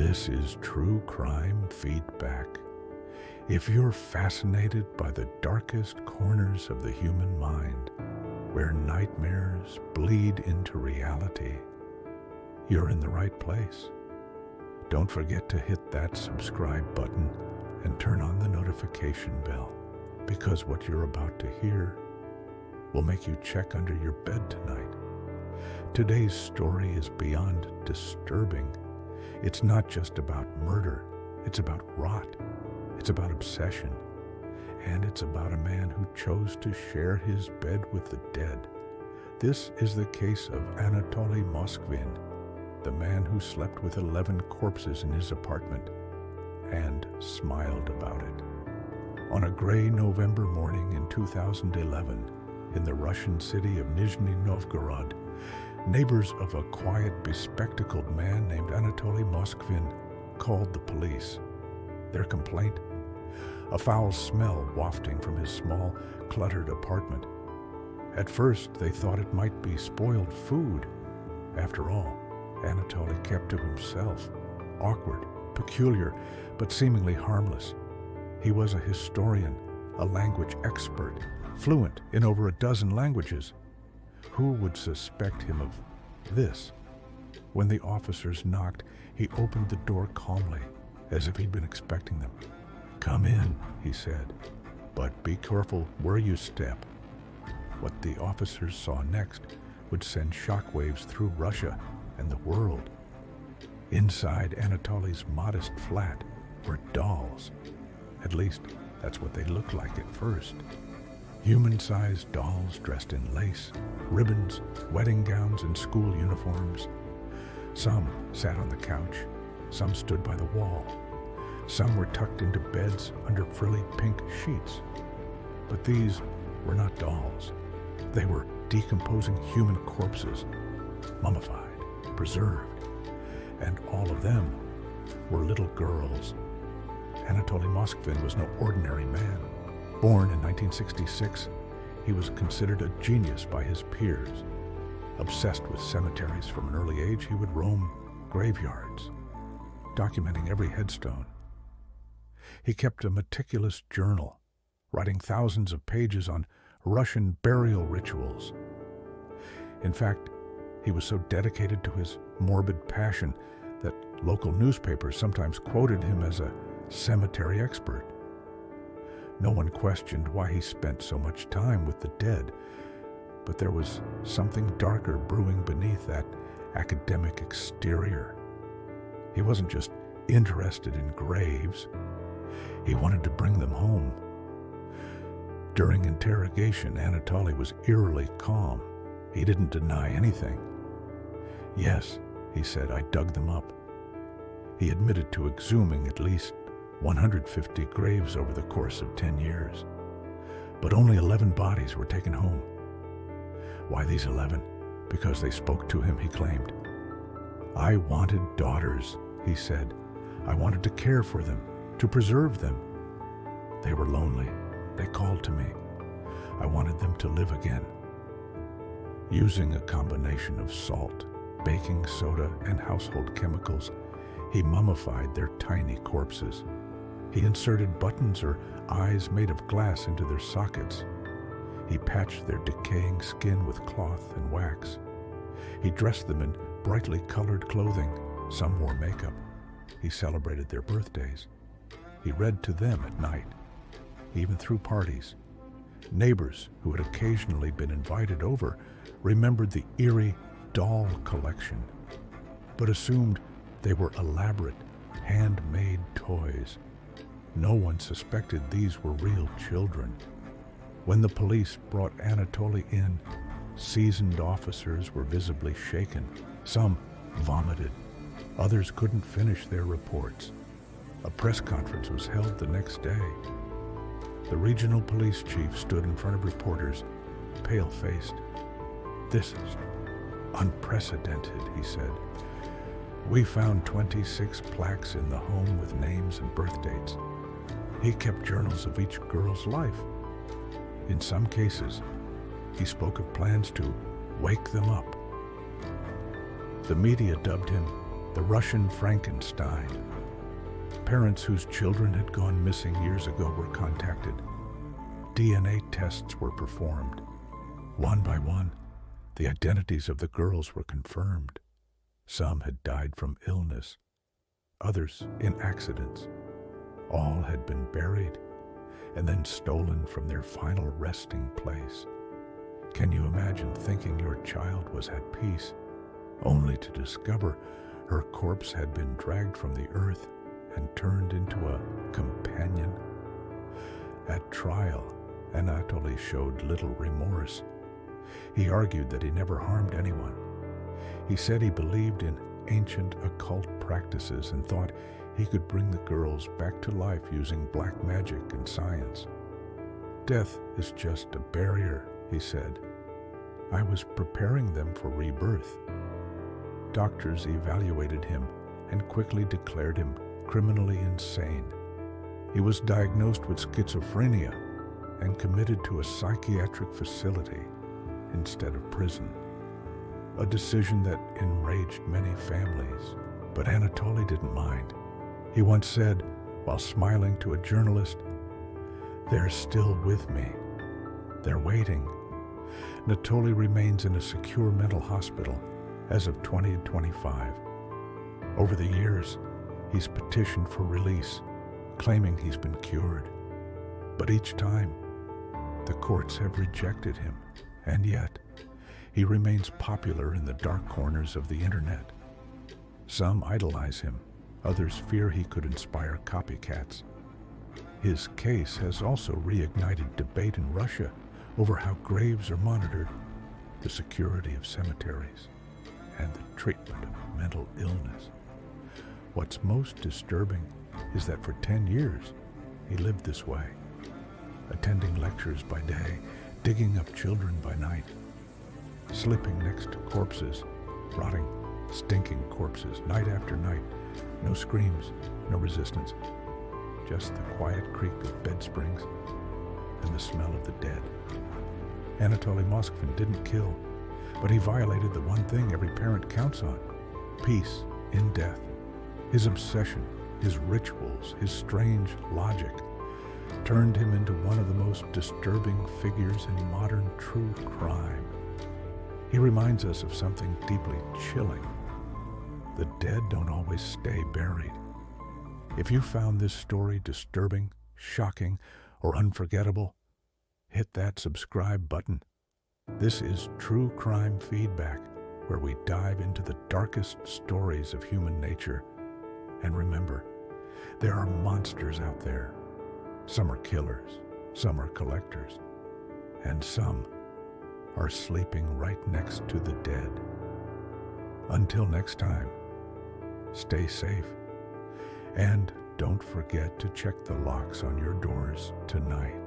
This is True Crime Feedback. If you're fascinated by the darkest corners of the human mind, where nightmares bleed into reality, you're in the right place. Don't forget to hit that subscribe button and turn on the notification bell, because what you're about to hear will make you check under your bed tonight. Today's story is beyond disturbing. It's not just about murder, it's about rot, it's about obsession, and it's about a man who chose to share his bed with the dead. This is the case of Anatoly Moskvin, the man who slept with 11 corpses in his apartment and smiled about it. On a gray November morning in 2011, in the Russian city of Nizhny Novgorod, neighbors of a quiet, bespectacled man named Anatoly Moskvin called the police. Their complaint? A foul smell wafting from his small, cluttered apartment. At first, they thought it might be spoiled food. After all, Anatoly kept to himself, awkward, peculiar, but seemingly harmless. He was a historian, a language expert, fluent in over a dozen languages. Who would suspect him of this? When the officers knocked, he opened the door calmly, as if he'd been expecting them. "Come in," he said, "but be careful where you step." What the officers saw next would send shockwaves through Russia and the world. Inside Anatoly's modest flat were dolls. At least, that's what they looked like at first. Human-sized dolls dressed in lace, ribbons, wedding gowns, and school uniforms. Some sat on the couch, some stood by the wall. Some were tucked into beds under frilly pink sheets. But these were not dolls. They were decomposing human corpses, mummified, preserved, and all of them were little girls. Anatoly Moskvin was no ordinary man. Born in 1966, he was considered a genius by his peers. Obsessed with cemeteries from an early age, he would roam graveyards, documenting every headstone. He kept a meticulous journal, writing thousands of pages on Russian burial rituals. In fact, he was so dedicated to his morbid passion that local newspapers sometimes quoted him as a cemetery expert. No one questioned why he spent so much time with the dead, but there was something darker brewing beneath that academic exterior. He wasn't just interested in graves. He wanted to bring them home. During interrogation, Anatoly was eerily calm. He didn't deny anything. "Yes," he said, "I dug them up." He admitted to exhuming at least 150 graves over the course of 10 years. But only 11 bodies were taken home. Why these 11? Because they spoke to him, he claimed. "I wanted daughters," he said. "I wanted to care for them, to preserve them. They were lonely. They called to me. I wanted them to live again." Using a combination of salt, baking soda, and household chemicals, he mummified their tiny corpses. He inserted buttons or eyes made of glass into their sockets. He patched their decaying skin with cloth and wax. He dressed them in brightly colored clothing. Some wore makeup. He celebrated their birthdays. He read to them at night. He even threw parties. Neighbors who had occasionally been invited over remembered the eerie doll collection, but assumed they were elaborate, handmade toys. No one suspected these were real children. When the police brought Anatoly in, seasoned officers were visibly shaken. Some vomited. Others couldn't finish their reports. A press conference was held the next day. The regional police chief stood in front of reporters, pale-faced. "This is unprecedented," he said. "We found 26 plaques in the home with names and birth dates. He kept journals of each girl's life. In some cases, he spoke of plans to wake them up." The media dubbed him the Russian Frankenstein. Parents whose children had gone missing years ago were contacted. DNA tests were performed. One by one, the identities of the girls were confirmed. Some had died from illness, others in accidents. All had been buried and then stolen from their final resting place. Can you imagine thinking your child was at peace, only to discover her corpse had been dragged from the earth and turned into a companion? At trial, Anatoly showed little remorse. He argued that he never harmed anyone. He said he believed in ancient occult practices and thought he could bring the girls back to life using black magic and science. Death is just a barrier, he said. I was preparing them for rebirth. Doctors evaluated him and quickly declared him criminally insane. He was diagnosed with schizophrenia and committed to a psychiatric facility instead of prison. A decision that enraged many families, but Anatoly didn't mind. He once said, while smiling to a journalist, "They're still with me. They're waiting." Anatoly remains in a secure mental hospital as of 2025. Over the years, he's petitioned for release, claiming he's been cured. But each time, the courts have rejected him, and yet, he remains popular in the dark corners of the internet. Some idolize him, others fear he could inspire copycats. His case has also reignited debate in Russia over how graves are monitored, the security of cemeteries, and the treatment of mental illness. What's most disturbing is that for 10 years, he lived this way, attending lectures by day, digging up children by night, sleeping next to corpses, rotting, stinking corpses, night after night. No screams, no resistance, just the quiet creak of bed springs and the smell of the dead. Anatoly Moskvin didn't kill, but he violated the one thing every parent counts on: peace in death. His obsession, his rituals, his strange logic turned him into one of the most disturbing figures in modern true crime. He reminds us of something deeply chilling. The dead don't always stay buried. If you found this story disturbing, shocking, or unforgettable, hit that subscribe button. This is True Crime Feedback, where we dive into the darkest stories of human nature. And remember, there are monsters out there. Some are killers, some are collectors, and some are sleeping right next to the dead. Until next time, stay safe, and don't forget to check the locks on your doors tonight.